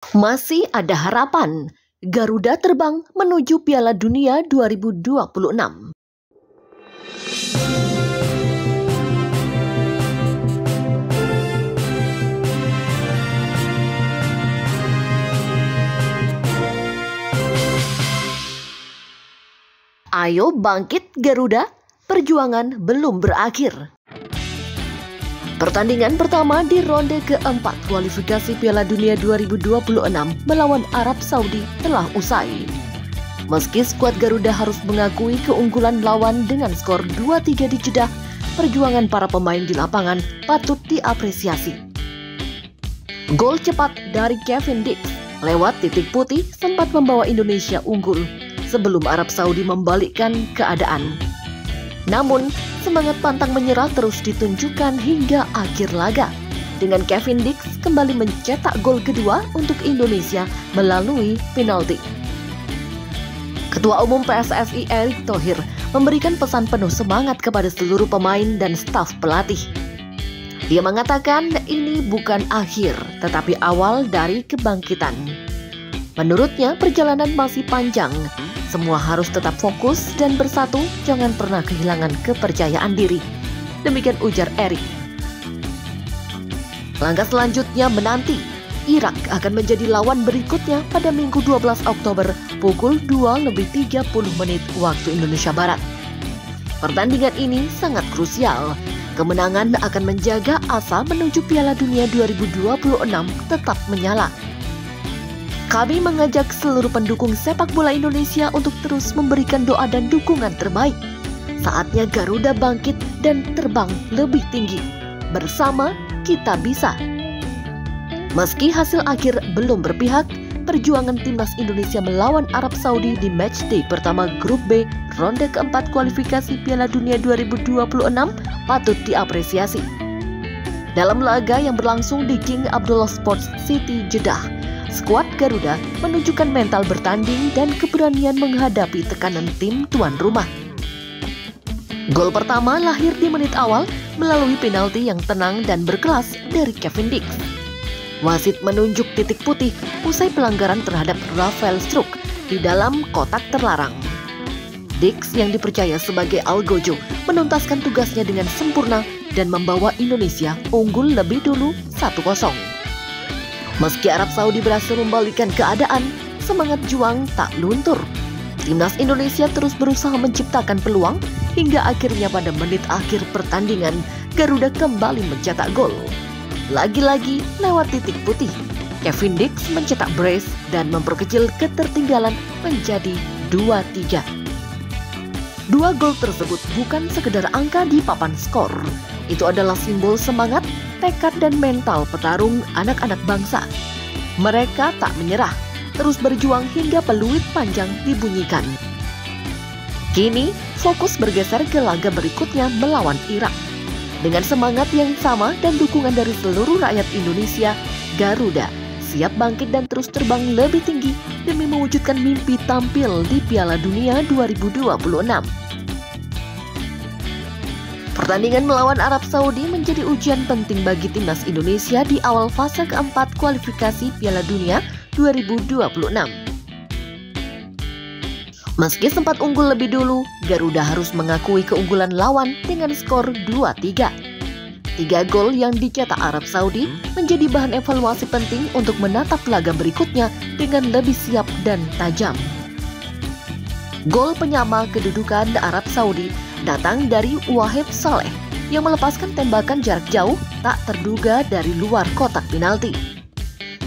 Masih ada harapan. Garuda terbang menuju Piala Dunia 2026. Ayo bangkit Garuda, perjuangan belum berakhir. Pertandingan pertama di ronde keempat kualifikasi Piala Dunia 2026 melawan Arab Saudi telah usai. Meski skuad Garuda harus mengakui keunggulan lawan dengan skor 2-3 di Jeddah, perjuangan para pemain di lapangan patut diapresiasi. Gol cepat dari Kevin Dix lewat titik putih sempat membawa Indonesia unggul sebelum Arab Saudi membalikkan keadaan. Namun, semangat pantang menyerah terus ditunjukkan hingga akhir laga, dengan Kevin Dix kembali mencetak gol kedua untuk Indonesia melalui penalti. Ketua Umum PSSI Erick Thohir memberikan pesan penuh semangat kepada seluruh pemain dan staf pelatih. Dia mengatakan ini bukan akhir, tetapi awal dari kebangkitan. Menurutnya, perjalanan masih panjang. Semua harus tetap fokus dan bersatu, jangan pernah kehilangan kepercayaan diri. Demikian ujar Erick. Langkah selanjutnya menanti. Irak akan menjadi lawan berikutnya pada Minggu 12 Oktober pukul 2:30 waktu Indonesia Barat. Pertandingan ini sangat krusial. Kemenangan akan menjaga asa menuju Piala Dunia 2026 tetap menyala. Kami mengajak seluruh pendukung sepak bola Indonesia untuk terus memberikan doa dan dukungan terbaik. Saatnya Garuda bangkit dan terbang lebih tinggi. Bersama kita bisa. Meski hasil akhir belum berpihak, perjuangan timnas Indonesia melawan Arab Saudi di matchday pertama grup B ronde keempat kualifikasi Piala Dunia 2026 patut diapresiasi. Dalam laga yang berlangsung di King Abdullah Sports City, Jeddah, skuad Garuda menunjukkan mental bertanding dan keberanian menghadapi tekanan tim tuan rumah. Gol pertama lahir di menit awal melalui penalti yang tenang dan berkelas dari Kevin Dix. Wasit menunjuk titik putih usai pelanggaran terhadap Rafael Struijk di dalam kotak terlarang. Dix yang dipercaya sebagai algojo menuntaskan tugasnya dengan sempurna dan membawa Indonesia unggul lebih dulu 1-0. Meski Arab Saudi berhasil membalikkan keadaan, semangat juang tak luntur. Timnas Indonesia terus berusaha menciptakan peluang hingga akhirnya pada menit akhir pertandingan, Garuda kembali mencetak gol. Lagi-lagi lewat titik putih, Kevin Dix mencetak brace dan memperkecil ketertinggalan menjadi 2-3. Dua gol tersebut bukan sekedar angka di papan skor. Itu adalah simbol semangat, tekad dan mental petarung anak-anak bangsa. Mereka tak menyerah, terus berjuang hingga peluit panjang dibunyikan. Kini, fokus bergeser ke laga berikutnya melawan Irak. Dengan semangat yang sama dan dukungan dari seluruh rakyat Indonesia, Garuda siap bangkit dan terus terbang lebih tinggi demi mewujudkan mimpi tampil di Piala Dunia 2026. Pertandingan melawan Arab Saudi menjadi ujian penting bagi timnas Indonesia di awal fase keempat kualifikasi Piala Dunia 2026. Meski sempat unggul lebih dulu, Garuda harus mengakui keunggulan lawan dengan skor 2-3. 3 gol yang dicetak Arab Saudi menjadi bahan evaluasi penting untuk menatap laga berikutnya dengan lebih siap dan tajam. Gol penyama kedudukan Arab Saudi datang dari Wahib Saleh yang melepaskan tembakan jarak jauh tak terduga dari luar kotak penalti.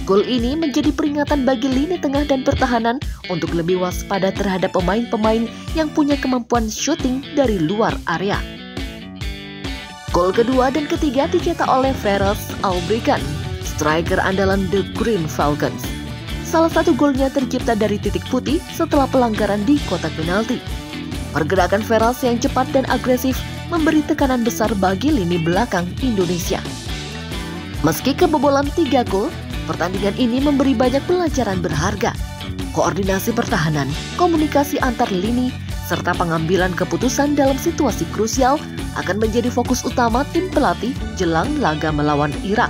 Gol ini menjadi peringatan bagi lini tengah dan pertahanan untuk lebih waspada terhadap pemain-pemain yang punya kemampuan syuting dari luar area. Gol kedua dan ketiga dicetak oleh Fares Albrikan, striker andalan The Green Falcons. Salah satu golnya tercipta dari titik putih setelah pelanggaran di kotak penalti. Pergerakan Fares yang cepat dan agresif memberi tekanan besar bagi lini belakang Indonesia. Meski kebobolan 3 gol, pertandingan ini memberi banyak pelajaran berharga. Koordinasi pertahanan, komunikasi antar lini, serta pengambilan keputusan dalam situasi krusial akan menjadi fokus utama tim pelatih jelang laga melawan Irak.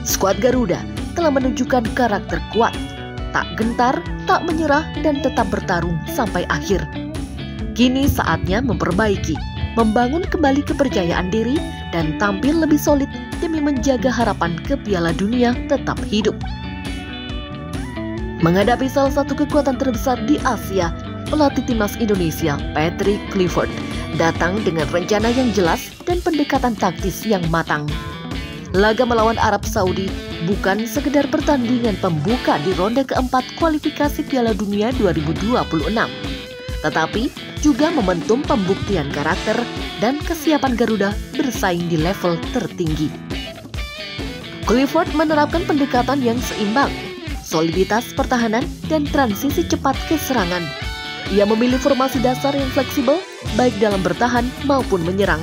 Skuad Garuda telah menunjukkan karakter kuat, tak gentar, tak menyerah, dan tetap bertarung sampai akhir. Kini saatnya memperbaiki, membangun kembali kepercayaan diri, dan tampil lebih solid demi menjaga harapan ke Piala Dunia tetap hidup. Menghadapi salah satu kekuatan terbesar di Asia, pelatih timnas Indonesia, Patrick Kluivert, datang dengan rencana yang jelas dan pendekatan taktis yang matang. Laga melawan Arab Saudi bukan sekedar pertandingan pembuka di ronde keempat kualifikasi Piala Dunia 2026, tetapi juga momentum pembuktian karakter dan kesiapan Garuda bersaing di level tertinggi. Kluivert menerapkan pendekatan yang seimbang, soliditas pertahanan, dan transisi cepat ke serangan. Ia memilih formasi dasar yang fleksibel, baik dalam bertahan maupun menyerang,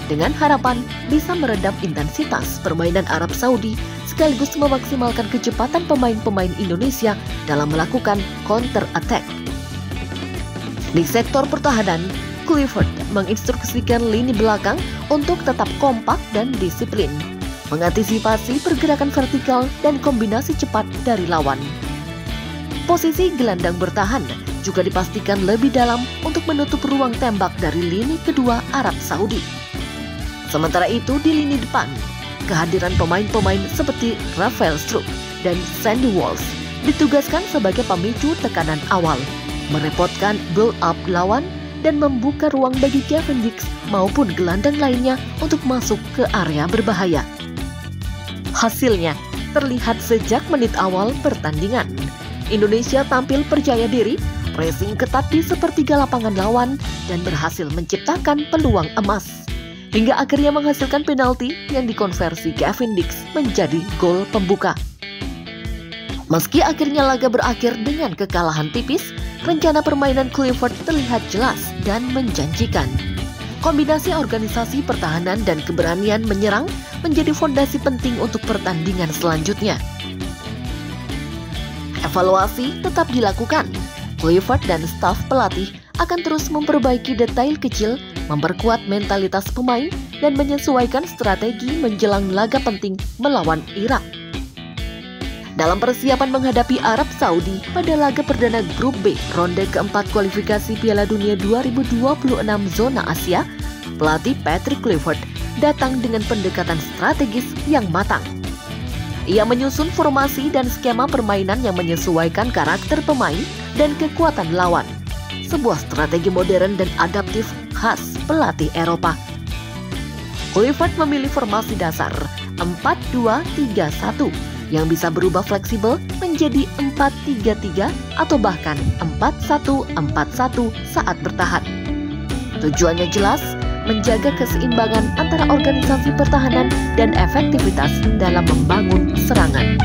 dengan harapan bisa meredam intensitas permainan Arab Saudi sekaligus memaksimalkan kecepatan pemain-pemain Indonesia dalam melakukan counter attack. Di sektor pertahanan, Kluivert menginstruksikan lini belakang untuk tetap kompak dan disiplin, mengantisipasi pergerakan vertikal dan kombinasi cepat dari lawan. Posisi gelandang bertahan juga dipastikan lebih dalam untuk menutup ruang tembak dari lini kedua Arab Saudi. Sementara itu di lini depan, kehadiran pemain-pemain seperti Rafael Struijk dan Sandy Walsh ditugaskan sebagai pemicu tekanan awal, merepotkan build-up lawan dan membuka ruang bagi Cavendish maupun gelandang lainnya untuk masuk ke area berbahaya. Hasilnya terlihat sejak menit awal pertandingan. Indonesia tampil percaya diri, pressing ketat di sepertiga lapangan lawan, dan berhasil menciptakan peluang emas. Hingga akhirnya menghasilkan penalti yang dikonversi Cavendish menjadi gol pembuka. Meski akhirnya laga berakhir dengan kekalahan tipis, rencana permainan Kluivert terlihat jelas dan menjanjikan. Kombinasi organisasi pertahanan dan keberanian menyerang menjadi fondasi penting untuk pertandingan selanjutnya. Evaluasi tetap dilakukan. Kluivert dan staf pelatih akan terus memperbaiki detail kecil, memperkuat mentalitas pemain, dan menyesuaikan strategi menjelang laga penting melawan Irak. Dalam persiapan menghadapi Arab Saudi pada laga perdana Grup B ronde keempat kualifikasi Piala Dunia 2026 zona Asia, pelatih Patrick Kluivert datang dengan pendekatan strategis yang matang. Ia menyusun formasi dan skema permainan yang menyesuaikan karakter pemain dan kekuatan lawan. Sebuah strategi modern dan adaptif khas pelatih Eropa. Kluivert memilih formasi dasar 4-2-3-1 yang bisa berubah fleksibel menjadi 4-3-3 atau bahkan 4-1-4-1 saat bertahan. Tujuannya jelas, menjaga keseimbangan antara organisasi pertahanan dan efektivitas dalam membangun serangan.